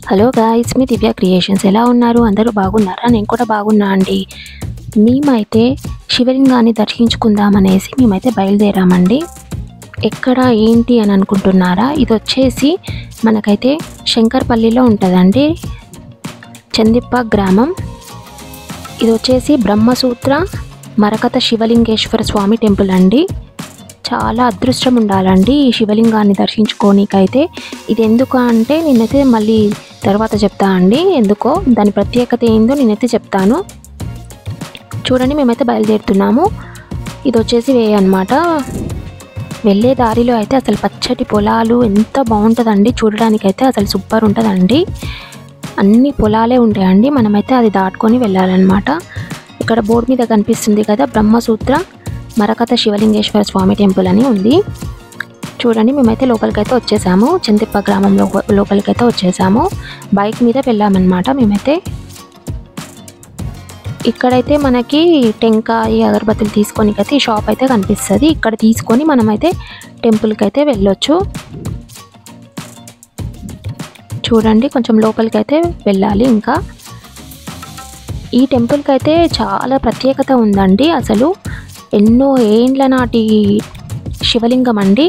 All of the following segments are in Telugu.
హలో గాయ్స్, మీ దివ్య క్రియేషన్స్ ఎలా ఉన్నారు? అందరూ బాగున్నారా? నేను కూడా బాగున్నా అండి. మేమైతే శివలింగాన్ని దర్శించుకుందామనేసి మేమైతే బయలుదేరామండి. ఎక్కడ ఏంటి అని అనుకుంటున్నారా? ఇది వచ్చేసి మనకైతే శంకర్పల్లిలో ఉంటుందండి, చందిప్ప గ్రామం. ఇది వచ్చేసి బ్రహ్మసూత్ర మరకత శివలింగేశ్వర స్వామి టెంపుల్ అండి. చాలా అదృష్టం ఉండాలండి ఈ శివలింగాన్ని దర్శించుకోనికైతే. ఇది ఎందుకు అంటే నేనైతే మళ్ళీ తర్వాత చెప్తా అండి, ఎందుకో దాని ప్రత్యేకత ఏందో నేనైతే చెప్తాను. చూడండి, మేమైతే బయలుదేరుతున్నాము. ఇది వచ్చేసి వే అనమాట. వెళ్ళే దారిలో అయితే అసలు పచ్చటి పొలాలు ఎంత బాగుంటుందండి, చూడడానికైతే అసలు సూపర్ ఉంటుందండి. అన్ని పొలాలే ఉంటాయండి, మనమైతే అది దాటుకొని వెళ్ళాలన్నమాట. ఇక్కడ బోర్డు మీద కనిపిస్తుంది కదా, బ్రహ్మసూత్ర మరకత శివలింగేశ్వర స్వామి టెంపుల్ అని ఉంది. చూడండి, మేమైతే లోపలికైతే వచ్చేసాము, చందిప్ప గ్రామంలో లోపలికైతే వచ్చేసాము. బైక్ మీద వెళ్ళామన్నమాట మేమైతే. ఇక్కడైతే మనకి టెంకాయ అగరబత్తులు తీసుకోనికైతే ఈ షాప్ అయితే కనిపిస్తుంది. ఇక్కడ తీసుకొని మనమైతే టెంపుల్కి అయితే వెళ్ళొచ్చు. చూడండి, కొంచెం లోపలికైతే వెళ్ళాలి. ఇంకా ఈ టెంపుల్కి అయితే చాలా ప్రత్యేకత ఉందండి. అసలు ఎన్నో ఏండ్ల నాటి శివలింగం అండి.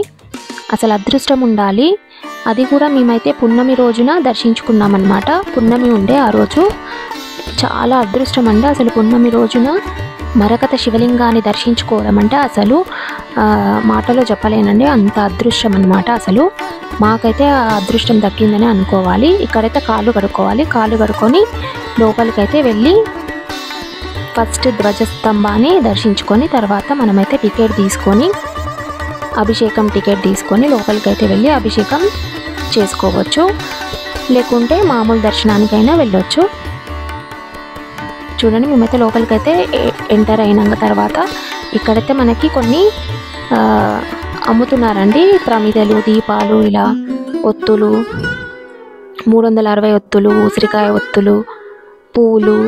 అసలు అదృష్టం ఉండాలి. అది కూడా మేమైతే పున్నమి రోజున దర్శించుకున్నామన్నమాట. పున్నమి ఉండే ఆ రోజు. చాలా అదృష్టం అండి అసలు పున్నమి రోజున మరకత శివలింగాన్ని దర్శించుకోవడం అంటే అసలు మాటలో చెప్పలేనండి, అంత అదృష్టం అన్నమాట. అసలు మాకైతే ఆ అదృష్టం దక్కిందని అనుకోవాలి. ఇక్కడైతే కాళ్ళు కడుక్కోవాలి. కాళ్ళు కడుక్కొని లోపలికైతే వెళ్ళి ఫస్ట్ ధ్వజస్తంభాన్ని దర్శించుకొని తర్వాత మనమైతే టికెట్ తీసుకొని అభిషేకం టికెట్ తీసుకొని లోపలికైతే వెళ్ళి అభిషేకం చేసుకోవచ్చు, లేకుంటే మామూలు దర్శనానికైనా వెళ్ళొచ్చు. చూడండి, మేమైతే లోపలికైతే ఎంటర్ అయినాక తర్వాత ఇక్కడైతే మనకి కొన్ని అమ్ముతున్నారండి. ప్రమిదలు, దీపాలు, ఇలా ఒత్తులు, 360 ఒత్తులు, ఉసిరికాయ ఒత్తులు, పూలు,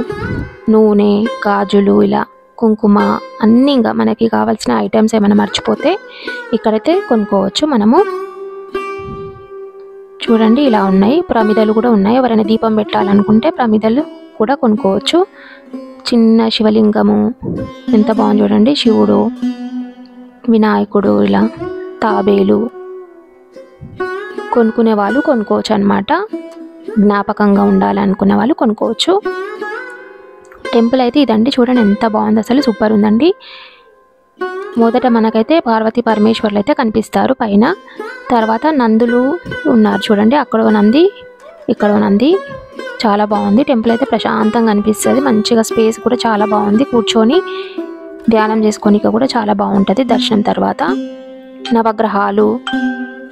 నూనె, గాజులు, ఇలా కుంకుమ, అన్నీ ఇంకా మనకి కావాల్సిన ఐటమ్స్ ఏమైనా మర్చిపోతే ఇక్కడైతే కొనుక్కోవచ్చు మనము. చూడండి, ఇలా ఉన్నాయి. ప్రమిదలు కూడా ఉన్నాయి. ఎవరైనా దీపం పెట్టాలనుకుంటే ప్రమిదలు కూడా కొనుక్కోవచ్చు. చిన్న శివలింగము ఎంత బాగుంది చూడండి. శివుడు, వినాయకుడు, ఇలా తాబేలు కొనుక్కునే వాళ్ళు కొనుక్కోవచ్చు అన్నమాట. జ్ఞాపకంగా ఉండాలనుకునే వాళ్ళు కొనుక్కోవచ్చు. టెంపుల్ అయితే ఇదండి. చూడండి ఎంత బాగుంది, అసలు సూపర్ ఉందండి. మొదట మనకైతే పార్వతీ పరమేశ్వర్లు అయితే కనిపిస్తారు పైన. తర్వాత నందులు ఉన్నారు చూడండి, అక్కడ నంది, ఇక్కడ నంది. చాలా బాగుంది. టెంపుల్ అయితే ప్రశాంతంగా అనిపిస్తుంది. మంచిగా స్పేస్ కూడా చాలా బాగుంది. కూర్చొని ధ్యానం చేసుకోనిక కూడా చాలా బాగుంటుంది దర్శనం తర్వాత. నవగ్రహాలు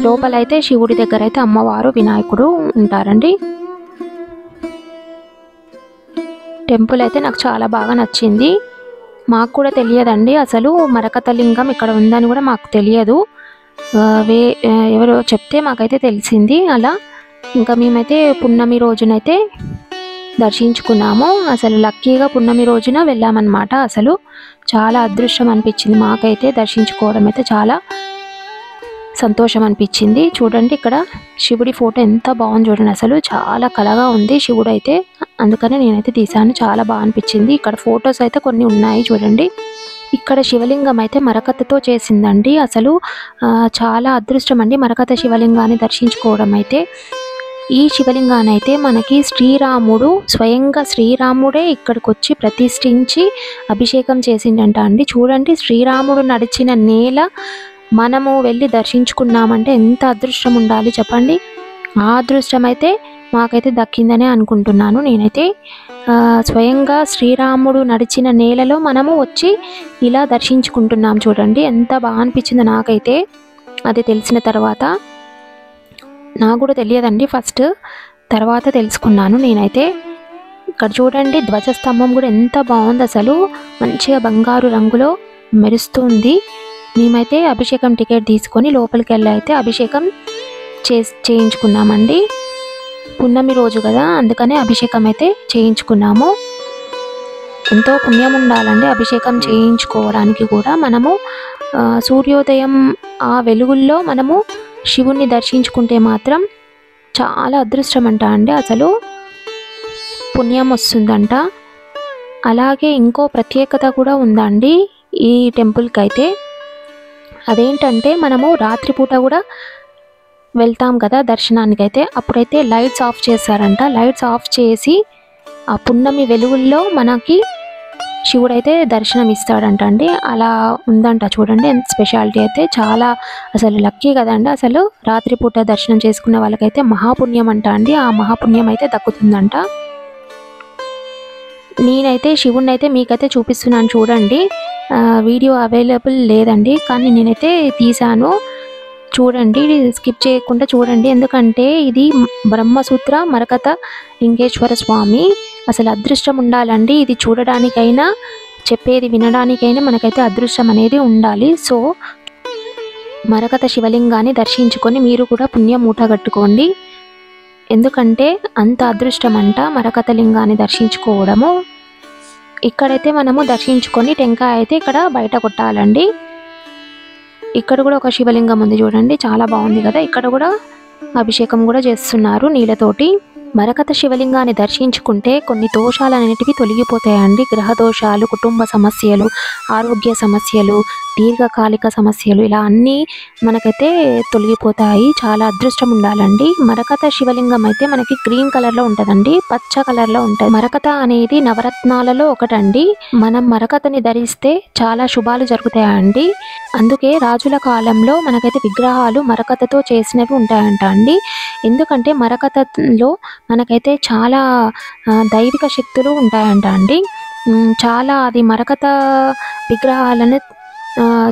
లోపలైతే శివుడి దగ్గర అయితే అమ్మవారు, వినాయకుడు ఉంటారండి. టెంపుల్ అయితే నాకు చాలా బాగా నచ్చింది. మాకు కూడా తెలియదండి అసలు మరకత లింగం ఇక్కడ ఉందని కూడా మాకు తెలియదు. ఎవరో చెప్తే మాకైతే తెలిసింది అలా. ఇంకా మేమైతే పున్నమి రోజునైతే దర్శించుకున్నాము. అసలు లక్కీగా పున్నమి రోజున వెళ్ళామన్నమాట. అసలు చాలా అదృష్టం అనిపించింది మాకైతే. దర్శించుకోవడం అయితే చాలా సంతోషం అనిపించింది. చూడండి, ఇక్కడ శివుడి ఫోటో ఎంత బాగుంది చూడండి. అసలు చాలా కళగా ఉంది శివుడు అయితే, అందుకనే నేనైతే తీసాను. చాలా బాగా అనిపించింది. ఇక్కడ ఫొటోస్ అయితే కొన్ని ఉన్నాయి చూడండి. ఇక్కడ శివలింగం అయితే మరకతతో చేసిందండి. అసలు చాలా అదృష్టం అండి మరకత శివలింగాన్ని దర్శించుకోవడం అయితే. ఈ శివలింగాన్ని అయితే మనకి శ్రీరాముడు, స్వయంగా శ్రీరాముడే ఇక్కడికి వచ్చి ప్రతిష్ఠించి అభిషేకం చేసిండంట అండి. చూడండి, శ్రీరాముడు నడిచిన నేల మనము వెళ్ళి దర్శించుకున్నామంటే ఎంత అదృష్టం ఉండాలి చెప్పండి. ఆ అదృష్టం అయితే మాకైతే దక్కిందనే అనుకుంటున్నాను నేనైతే. స్వయంగా శ్రీరాముడు నడిచిన నేలలో మనము వచ్చి ఇలా దర్శించుకుంటున్నాం. చూడండి ఎంత బాగా అనిపించిందో నాకైతే. అది తెలిసిన తర్వాత, నాకు కూడా తెలియదండి ఫస్ట్, తర్వాత తెలుసుకున్నాను నేనైతే. ఇక్కడ చూడండి, ధ్వజస్తంభం కూడా ఎంత బాగుంది అసలు. మంచిగా బంగారు రంగులో మెరుస్తుంది. మేమైతే అభిషేకం టికెట్ తీసుకొని లోపలికి వెళ్ళి అయితే అభిషేకం చేయించుకున్నామండి. పున్నమి రోజు కదా, అందుకనే అభిషేకం అయితే చేయించుకున్నాము. ఎంతో పుణ్యం ఉండాలండి అభిషేకం చేయించుకోవడానికి కూడా. మనము సూర్యోదయం ఆ వెలుగుల్లో మనము శివుణ్ణి దర్శించుకుంటే మాత్రం చాలా అదృష్టం అంట అండి, అసలు పుణ్యం వస్తుందంట. అలాగే ఇంకో ప్రత్యేకత కూడా ఉందండి ఈ టెంపుల్కి అయితే. అదేంటంటే మనము రాత్రిపూట కూడా వెళ్తాం కదా దర్శనానికి అయితే, అప్పుడైతే లైట్స్ ఆఫ్ చేస్తారంట. లైట్స్ ఆఫ్ చేసి ఆ పున్నమి వెలుగుల్లో మనకి శివుడైతే దర్శనం ఇస్తాడంట అండి. అలా ఉందంట చూడండి, ఎంత స్పెషాలిటీ అయితే. చాలా అసలు లక్కీ కదండి. అసలు రాత్రిపూట దర్శనం చేసుకునే వాళ్ళకైతే మహాపుణ్యం అంట అండి. ఆ మహాపుణ్యం అయితే దక్కుతుందంట. నేనైతే శివుడిని అయితే మీకైతే చూపిస్తున్నాను చూడండి. వీడియో అవైలబుల్ లేదండి, కానీ నేనైతే తీశాను చూడండి, స్కిప్ చేయకుండా చూడండి. ఎందుకంటే ఇది బ్రహ్మసూత్ర మరకత లింగేశ్వర స్వామి. అసలు అదృష్టం ఉండాలండి, ఇది చూడడానికైనా చెప్పేది వినడానికైనా మనకైతే అదృష్టం అనేది ఉండాలి. సో మరకత శివలింగాన్ని దర్శించుకొని మీరు కూడా పుణ్యం మూట కట్టుకోండి. ఎందుకంటే అంత అదృష్టం అంట మరకత లింగాన్ని దర్శించుకోవడము. ఇక్కడైతే మనము దర్శించుకొని టెంకాయ అయితే ఇక్కడ బయట కొట్టాలండి. ఇక్కడ కూడా ఒక శివలింగం ఉంది చూడండి, చాలా బాగుంది కదా. ఇక్కడ కూడా అభిషేకం కూడా చేస్తున్నారు నీళ్ళతోటి. మరకత శివలింగాన్ని దర్శించుకుంటే కొన్ని దోషాలు అనేటివి తొలగిపోతాయండి. గ్రహ దోషాలు, కుటుంబ సమస్యలు, ఆరోగ్య సమస్యలు, దీర్ఘకాలిక సమస్యలు, ఇలా అన్నీ మనకైతే తొలగిపోతాయి. చాలా అదృష్టం ఉండాలండి. మరకత శివలింగం అయితే మనకి గ్రీన్ కలర్లో ఉంటుందండి, పచ్చ కలర్లో ఉంటుంది. మరకత అనేది నవరత్నాలలో ఒకటండి. మనం మరకతని ధరిస్తే చాలా శుభాలు జరుగుతాయండి. అందుకే రాజుల కాలంలో మనకైతే విగ్రహాలు మరకతతో చేసినవి ఉంటాయంట అండి. ఎందుకంటే మరకతలో మనకైతే చాలా దైవిక శక్తులు ఉంటాయంట అండి. చాలా అది మరకత విగ్రహాలను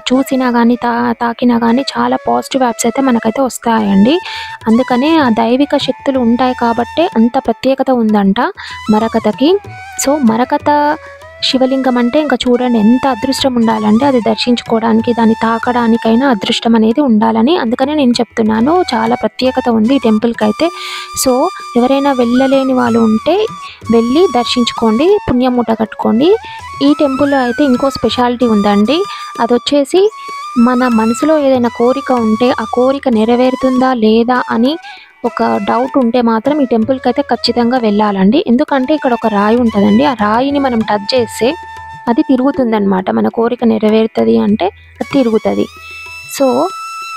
చూసినా కానీ తాకినా కానీ చాలా పాజిటివ్ వ్యాబ్స్ అయితే మనకైతే వస్తాయండి. అందుకనే ఆ దైవిక శక్తులు ఉంటాయి కాబట్టే అంత ప్రత్యేకత ఉందంట మరకతకి. సో మరకత శివలింగం అంటే ఇంకా చూడండి ఎంత అదృష్టం ఉండాలంటే అది దర్శించుకోవడానికి, దాన్ని తాకడానికైనా అదృష్టం అనేది ఉండాలని అందుకనే నేను చెప్తున్నాను. చాలా ప్రత్యేకత ఉంది ఈ టెంపుల్కి అయితే. సో ఎవరైనా వెళ్ళలేని వాళ్ళు ఉంటే వెళ్ళి దర్శించుకోండి, పుణ్యం మూట కట్టుకోండి. ఈ టెంపుల్లో అయితే ఇంకో స్పెషాలిటీ ఉందండి. అది వచ్చేసి మన మనసులో ఏదైనా కోరిక ఉంటే ఆ కోరిక నెరవేరుతుందా లేదా అని ఒక డౌట్ ఉంటే మాత్రం ఈ టెంపుల్కి అయితే ఖచ్చితంగా వెళ్ళాలండి. ఎందుకంటే ఇక్కడ ఒక రాయి ఉంటుందండి, ఆ రాయిని మనం టచ్ చేస్తే అది తిరుగుతుందన్నమాట. మన కోరిక నెరవేరుతుంది అంటే అది తిరుగుతుంది. సో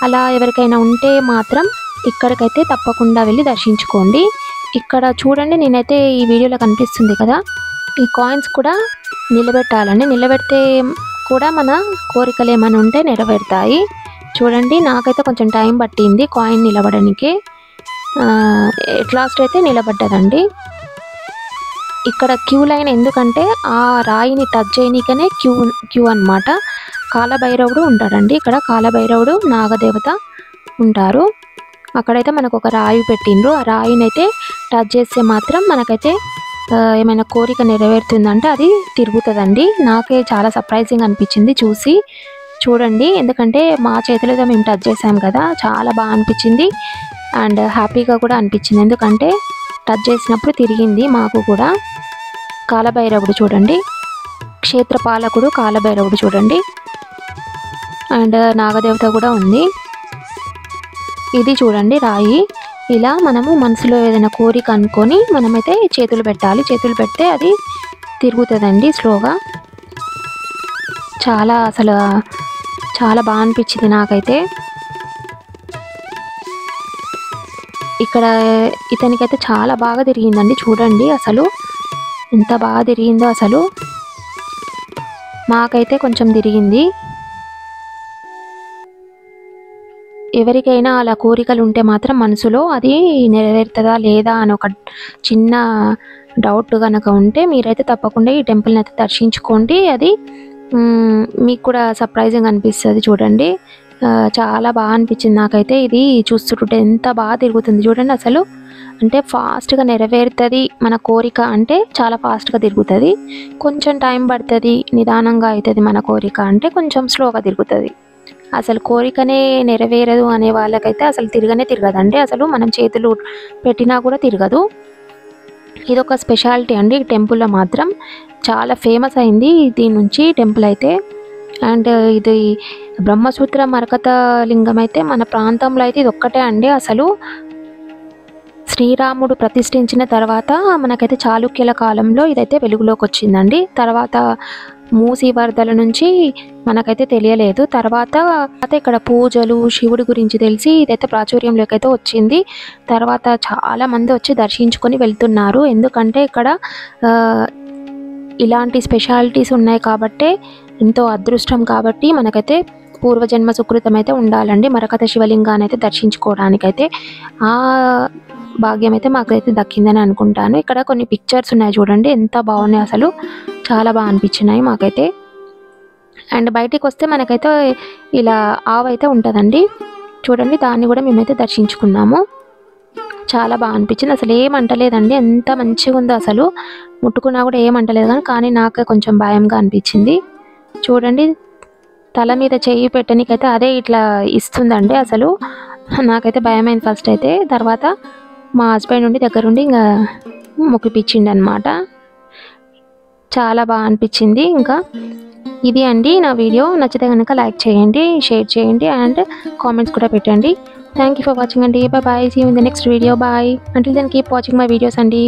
అలా ఎవరికైనా ఉంటే మాత్రం ఇక్కడికైతే తప్పకుండా వెళ్ళి దర్శించుకోండి. ఇక్కడ చూడండి, నేనైతే ఈ వీడియోలో కనిపిస్తుంది కదా, ఈ కాయిన్స్ కూడా నిలబెట్టాలండి. నిలబెడితే కూడా మన కోరికలు ఏమైనా ఉంటే నెరవేరుతాయి. చూడండి, నాకైతే కొంచెం టైం పట్టింది కాయిన్ నిలబడడానికి. ఎట్ లాస్ట్ అయితే నిలబడ్డదండి. ఇక్కడ క్యూ లైన్ ఎందుకంటే ఆ రాయిని టచ్ చేయనీకనే క్యూ అన్నమాట. కాలభైరవుడు ఉంటాడండి ఇక్కడ. కాలభైరవుడు, నాగదేవత ఉంటారు. అక్కడైతే మనకు ఒక రాయి పెట్టిండ్రు. ఆ రాయిని అయితే టచ్ చేస్తే మాత్రం మనకైతే ఏమైనా కోరిక నెరవేరుతుందంటే అది తిరుగుతుందండి. నాకే చాలా సర్ప్రైజింగ్ అనిపించింది చూసి. చూడండి, ఎందుకంటే మా చేతులతో మేము టచ్ చేసాం కదా, చాలా బాగా అనిపించింది అండ్ హ్యాపీగా కూడా అనిపించింది. ఎందుకంటే టచ్ చేసినప్పుడు తిరిగింది మాకు కూడా. కాలభైరవుడు చూడండి, క్షేత్రపాలకుడు కాలభైరవుడు చూడండి, అండ్ నాగదేవత కూడా ఉంది. ఇది చూడండి రాయి. ఇలా మనము మనసులో ఏదైనా కోరిక అనుకొని మనమైతే చేతులు పెట్టాలి. చేతులు పెడితే అది తిరుగుతుందండి స్లోగా. చాలా అసలు చాలా బాగా అనిపించింది నాకైతే. ఇక్కడ ఇతనికైతే చాలా బాగా తిరిగిందండి. చూడండి అసలు ఎంత బాగా తిరిగిందో. అసలు మాకైతే కొంచెం తిరిగింది. ఎవరికైనా అలా కోరికలు ఉంటే మాత్రం మనసులో అది నెరవేరుతుందా లేదా అని ఒక చిన్న డౌట్ కనుక ఉంటే మీరైతే తప్పకుండా ఈ టెంపుల్ని అయితే దర్శించుకోండి. అది మీకు కూడా సర్ప్రైజింగ్ అనిపిస్తుంది. చూడండి, చాలా బాగా అనిపించింది నాకైతే. ఇది చూస్తుంటే ఎంత బాగా తిరుగుతుంది చూడండి. అసలు అంటే ఫాస్ట్గా నెరవేరుతుంది మన కోరిక అంటే చాలా ఫాస్ట్గా తిరుగుతుంది. కొంచెం టైం పడుతుంది, నిదానంగా అవుతుంది మన కోరిక అంటే కొంచెం స్లోగా తిరుగుతుంది. అసలు కోరికనే నెరవేరదు అనే వాళ్ళకైతే అసలు తిరగదండి. అసలు మనం చేతులు పెట్టినా కూడా తిరగదు. ఇదొక స్పెషాలిటీ అండి ఈ టెంపుల్లో మాత్రం. చాలా ఫేమస్ అయింది దీని నుంచి టెంపుల్ అయితే. అండ్ ఇది బ్రహ్మసూత్ర మరకత లింగం అయితే మన ప్రాంతంలో అయితే ఇది ఒక్కటే అండి. అసలు శ్రీరాముడు ప్రతిష్ఠించిన తర్వాత మనకైతే చాళుక్యుల కాలంలో ఇదైతే వెలుగులోకి వచ్చిందండి. తర్వాత మూసీ వరదల నుంచి మనకైతే తెలియలేదు. తర్వాత ఇక్కడ పూజలు శివుడి గురించి తెలిసి ఇదైతే ప్రాచుర్యంలోకి అయితే వచ్చింది. తర్వాత చాలా మంది వచ్చి దర్శించుకొని వెళ్తున్నారు. ఎందుకంటే ఇక్కడ ఇలాంటి స్పెషాలిటీస్ ఉన్నాయి కాబట్టి, ఎంతో అదృష్టం కాబట్టి మనకైతే పూర్వజన్మ సుకృతం అయితే ఉండాలండి. మరకత శివలింగాన్ని అయితే దర్శించుకోవడానికైతే ఆ భాగ్యం అయితే మాకైతే దక్కిందని అనుకుంటాను. ఇక్కడ కొన్ని పిక్చర్స్ ఉన్నాయి చూడండి, ఎంత బాగున్నాయి, అసలు చాలా బాగా అనిపించినాయి మాకైతే. అండ్ బయటికి వస్తే మనకైతే ఇలా ఆవైతే ఉంటుందండి చూడండి, దాన్ని కూడా మేమైతే దర్శించుకున్నాము. చాలా బాగా అనిపించింది, అసలు ఏమంటలేదండి, ఎంత మంచిగా ఉందో, అసలు ముట్టుకున్నా కూడా ఏమంటలేదు. కానీ నాకు కొంచెం భయంగా అనిపించింది. చూడండి, తల మీద చెయ్యి పెట్టడానికైతే అదే ఇట్లా ఇస్తుందండి. అసలు నాకైతే భయమైంది ఫస్ట్ అయితే. తర్వాత మా హస్బెండ్ నుండి దగ్గరుండి ఇంకా మొక్కిపించిండు అనమాట. చాలా బాగా అనిపించింది. ఇంకా ఇది అండి నా వీడియో. నచ్చితే కనుక లైక్ చేయండి, షేర్ చేయండి అండ్ కామెంట్స్ కూడా పెట్టండి. థ్యాంక్ యూ ఫర్ వాచింగ్ అండి. Bye. See you in the next video. Bye. Until then keep watching my videos అండి.